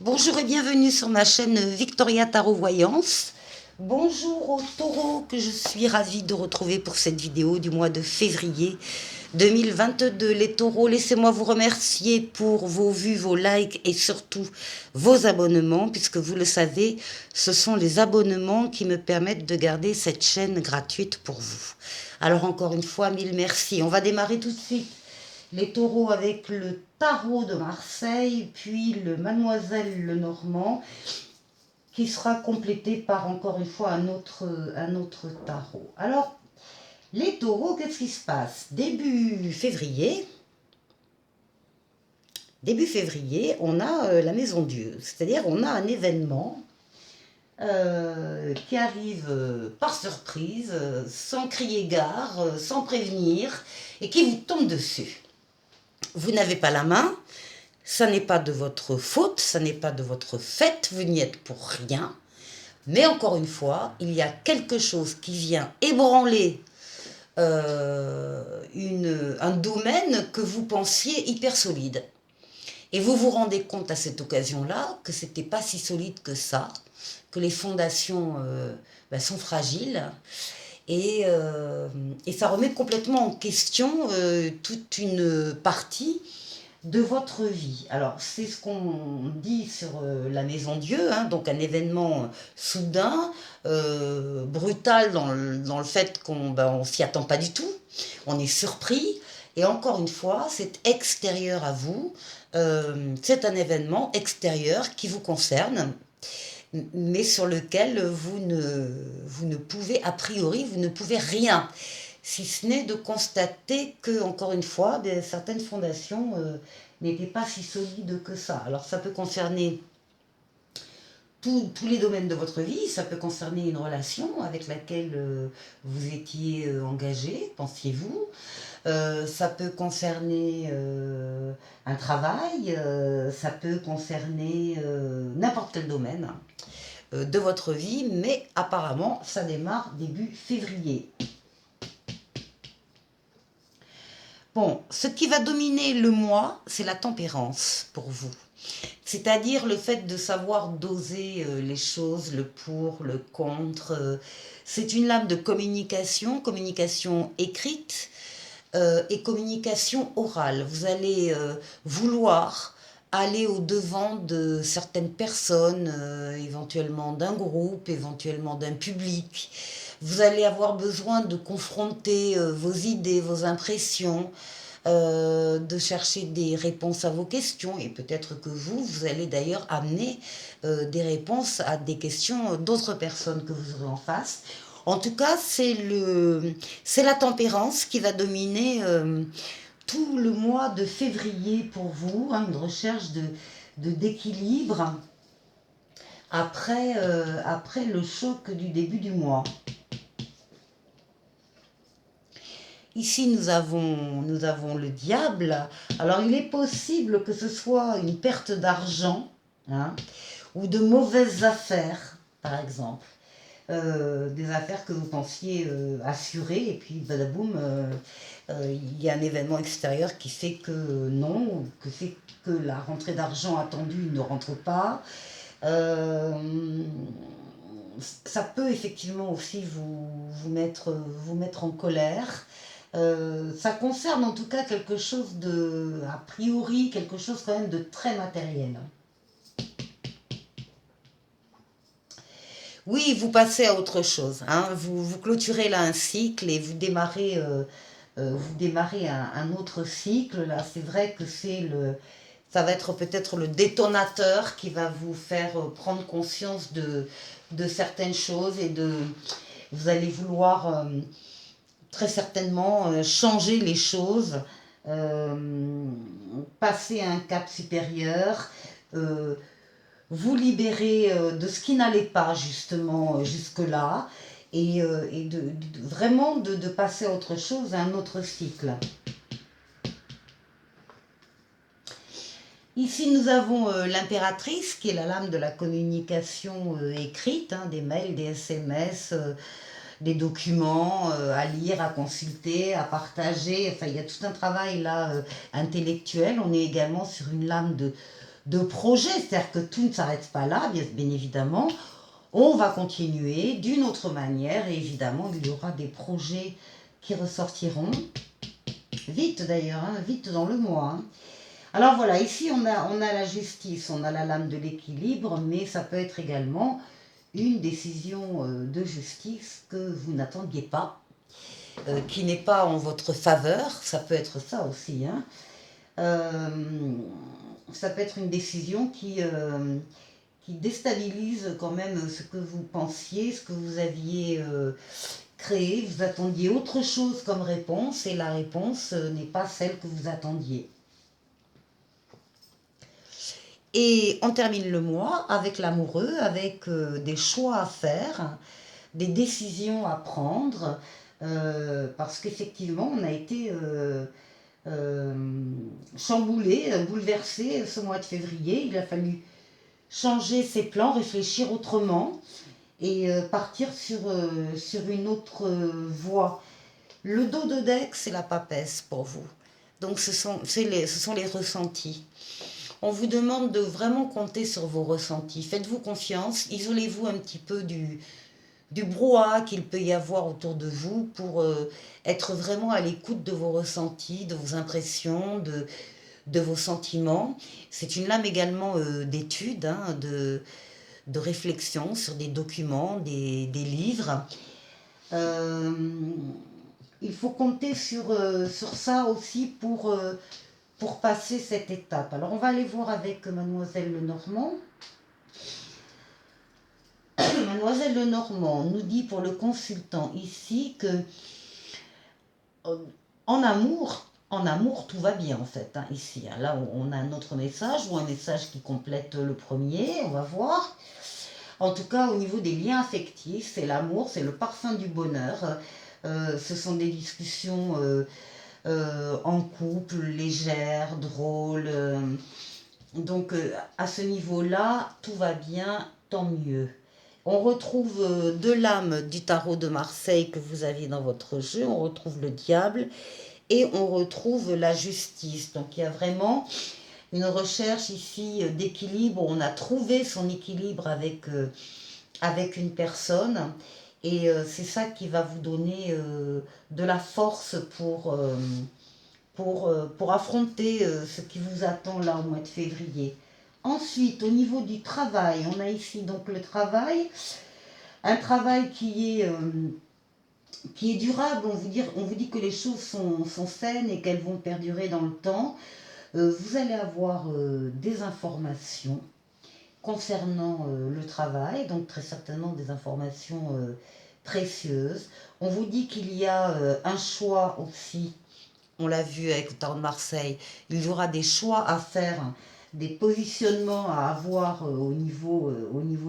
Bonjour et bienvenue sur ma chaîne Victoria Tarot Voyance. Bonjour aux taureaux que je suis ravie de retrouver pour cette vidéo du mois de février 2022. Les taureaux, laissez-moi vous remercier pour vos vues, vos likes et surtout vos abonnements, puisque vous le savez, ce sont les abonnements qui me permettent de garder cette chaîne gratuite pour vous. Alors encore une fois, mille merci. On va démarrer tout de suite les taureaux avec le tarot de Marseille, puis le Mademoiselle Lenormand, qui sera complété par encore une fois un autre tarot. Alors, les taureaux, qu'est-ce qui se passe? Début février, on a la Maison Dieu, c'est-à-dire on a un événement qui arrive par surprise, sans crier gare, sans prévenir, et qui vous tombe dessus. Vous n'avez pas la main, ça n'est pas de votre faute, ça n'est pas de votre fait, vous n'y êtes pour rien. Mais encore une fois, il y a quelque chose qui vient ébranler un domaine que vous pensiez hyper solide. Et vous vous rendez compte à cette occasion-là que ce n'était pas si solide que ça, que les fondations sont fragiles. Et ça remet complètement en question toute une partie de votre vie. Alors, c'est ce qu'on dit sur la Maison Dieu, hein, donc un événement soudain, brutal dans le fait qu'on on s'y attend pas du tout, on est surpris, et encore une fois, c'est extérieur à vous, c'est un événement extérieur qui vous concerne, mais sur lequel vous ne pouvez, a priori, vous ne pouvez rien, si ce n'est de constater que, encore une fois, certaines fondations n'étaient pas si solides que ça. Alors ça peut concerner tous les domaines de votre vie, ça peut concerner une relation avec laquelle vous étiez engagé, pensiez-vous. Ça peut concerner un travail, ça peut concerner n'importe quel domaine de votre vie, mais apparemment ça démarre début février. Bon, ce qui va dominer le mois, c'est la tempérance pour vous. C'est-à-dire le fait de savoir doser les choses, le pour, le contre. C'est une lame de communication, communication écrite et communication orale. Vous allez vouloir aller au-devant de certaines personnes, éventuellement d'un groupe, éventuellement d'un public. Vous allez avoir besoin de confronter vos idées, vos impressions, de chercher des réponses à vos questions, et peut-être que vous allez d'ailleurs amener des réponses à des questions d'autres personnes que vous aurez en face. En tout cas, c'est la tempérance qui va dominer tout le mois de février pour vous, hein, une recherche d'équilibre après le choc du début du mois. Ici, nous avons le diable. Alors, il est possible que ce soit une perte d'argent, hein, ou de mauvaises affaires, par exemple. Des affaires que vous pensiez assurer, et puis badaboum, il y a un événement extérieur qui fait que non, que fait que la rentrée d'argent attendue ne rentre pas. Ça peut effectivement aussi vous mettre en colère. Ça concerne en tout cas quelque chose de, a priori, quelque chose quand même de très matériel. Oui, vous passez à autre chose, hein. Vous clôturez là un cycle et vous démarrez un autre cycle. Là, c'est vrai que ça va être peut-être le détonateur qui va vous faire prendre conscience de certaines choses, vous allez vouloir très certainement changer les choses, euh, passer à un cap supérieur, euh, vous libérer de ce qui n'allait pas justement jusque-là, et vraiment de passer à autre chose, à un autre cycle. Ici, nous avons l'impératrice, qui est la lame de la communication écrite, hein, des mails, des SMS, des documents à lire, à consulter, à partager. Enfin, il y a tout un travail là intellectuel. On est également sur une lame de projets, c'est-à-dire que tout ne s'arrête pas là, bien évidemment. On va continuer d'une autre manière et évidemment, il y aura des projets qui ressortiront vite d'ailleurs, hein, vite dans le mois. Hein. Alors voilà, ici on a la justice, on a la lame de l'équilibre, mais ça peut être également une décision de justice que vous n'attendiez pas, qui n'est pas en votre faveur, ça peut être ça aussi. Hein. Euh, Ça peut être une décision qui déstabilise quand même ce que vous pensiez, ce que vous aviez créé. Vous attendiez autre chose comme réponse et la réponse n'est pas celle que vous attendiez. Et on termine le mois avec l'amoureux, avec des choix à faire, des décisions à prendre, parce qu'effectivement, on a été euh, chamboulé, bouleversé ce mois de février. Il a fallu changer ses plans, réfléchir autrement et partir sur une autre voie. Le dos de deck, c'est la papesse pour vous. Donc ce sont les ressentis. On vous demande de vraiment compter sur vos ressentis. Faites-vous confiance, isolez-vous un petit peu du brouhaha qu'il peut y avoir autour de vous pour être vraiment à l'écoute de vos ressentis, de vos impressions, de vos sentiments. C'est une lame également d'étude, hein, de réflexion sur des documents, des livres. Euh, il faut compter sur ça aussi pour passer cette étape. Alors on va aller voir avec Mademoiselle Lenormand. Mademoiselle Lenormand nous dit pour le consultant ici que en amour, tout va bien en fait, hein, ici. Hein. Là, on a un autre message ou un message qui complète le premier, on va voir. En tout cas, au niveau des liens affectifs, c'est l'amour, c'est le parfum du bonheur. Ce sont des discussions en couple, légères, drôles. Donc, à ce niveau-là, tout va bien, tant mieux. On retrouve deux lames du tarot de Marseille que vous aviez dans votre jeu. On retrouve le diable et on retrouve la justice. Donc, il y a vraiment une recherche ici d'équilibre. On a trouvé son équilibre avec une personne. Et c'est ça qui va vous donner de la force pour affronter ce qui vous attend là au mois de février. Ensuite, au niveau du travail, on a ici donc le travail, un travail qui est durable. On vous dit que les choses sont saines et qu'elles vont perdurer dans le temps. Vous allez avoir des informations concernant le travail, donc très certainement des informations précieuses. On vous dit qu'il y a un choix aussi, on l'a vu avec le Tarot de Marseille, il y aura des choix à faire, des positionnements à avoir au niveau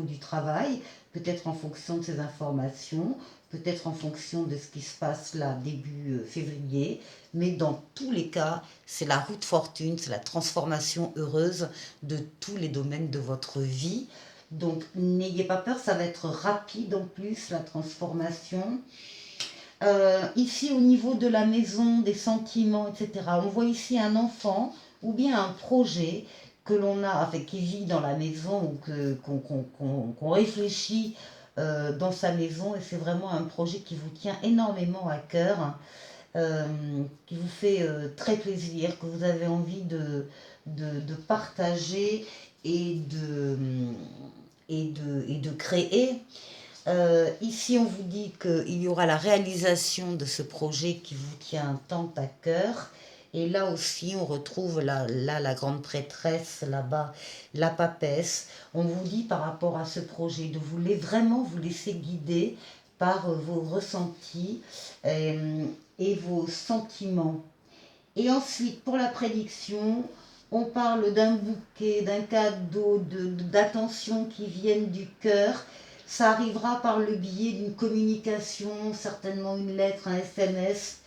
du travail, peut-être en fonction de ces informations, peut-être en fonction de ce qui se passe là début février, mais dans tous les cas, c'est la route fortune, c'est la transformation heureuse de tous les domaines de votre vie. Donc n'ayez pas peur, ça va être rapide en plus la transformation. Ici au niveau de la maison, des sentiments, etc. On voit ici un enfant ou bien un projet que l'on a, enfin, qui vit dans la maison ou qu'on réfléchit dans sa maison et c'est vraiment un projet qui vous tient énormément à cœur, euh, qui vous fait très plaisir, que vous avez envie de partager et de créer. Ici, on vous dit qu'il y aura la réalisation de ce projet qui vous tient tant à cœur. Et là aussi, on retrouve la grande prêtresse, là-bas, la papesse. On vous dit par rapport à ce projet de vraiment vous laisser guider par vos ressentis et vos sentiments. Et ensuite, pour la prédiction, on parle d'un bouquet, d'un cadeau, d'attention qui viennent du cœur. Ça arrivera par le biais d'une communication, certainement une lettre, un SMS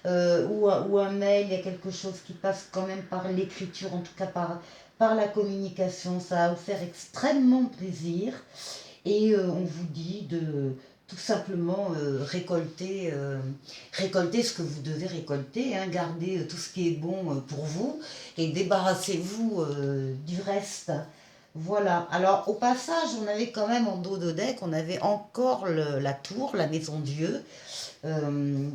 ou un mail. Il y a quelque chose qui passe quand même par l'écriture, en tout cas par la communication. Ça va vous faire extrêmement plaisir. Et on vous dit de tout simplement récolter ce que vous devez récolter, hein, garder tout ce qui est bon pour vous et débarrassez-vous du reste. Voilà. Alors au passage, on avait quand même en dos de deck, on avait encore la tour, la maison Dieu, euh,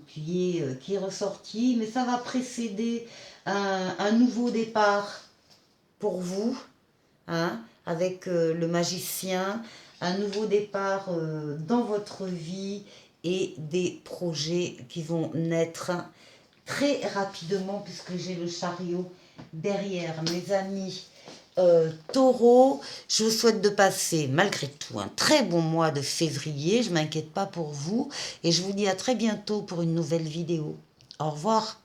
qui est ressortie, mais ça va précéder un nouveau départ pour vous, hein, avec le magicien, un nouveau départ dans votre vie et des projets qui vont naître très rapidement puisque j'ai le chariot derrière. Mes amis taureau, je vous souhaite de passer malgré tout un très bon mois de février, je ne m'inquiète pas pour vous et je vous dis à très bientôt pour une nouvelle vidéo. Au revoir.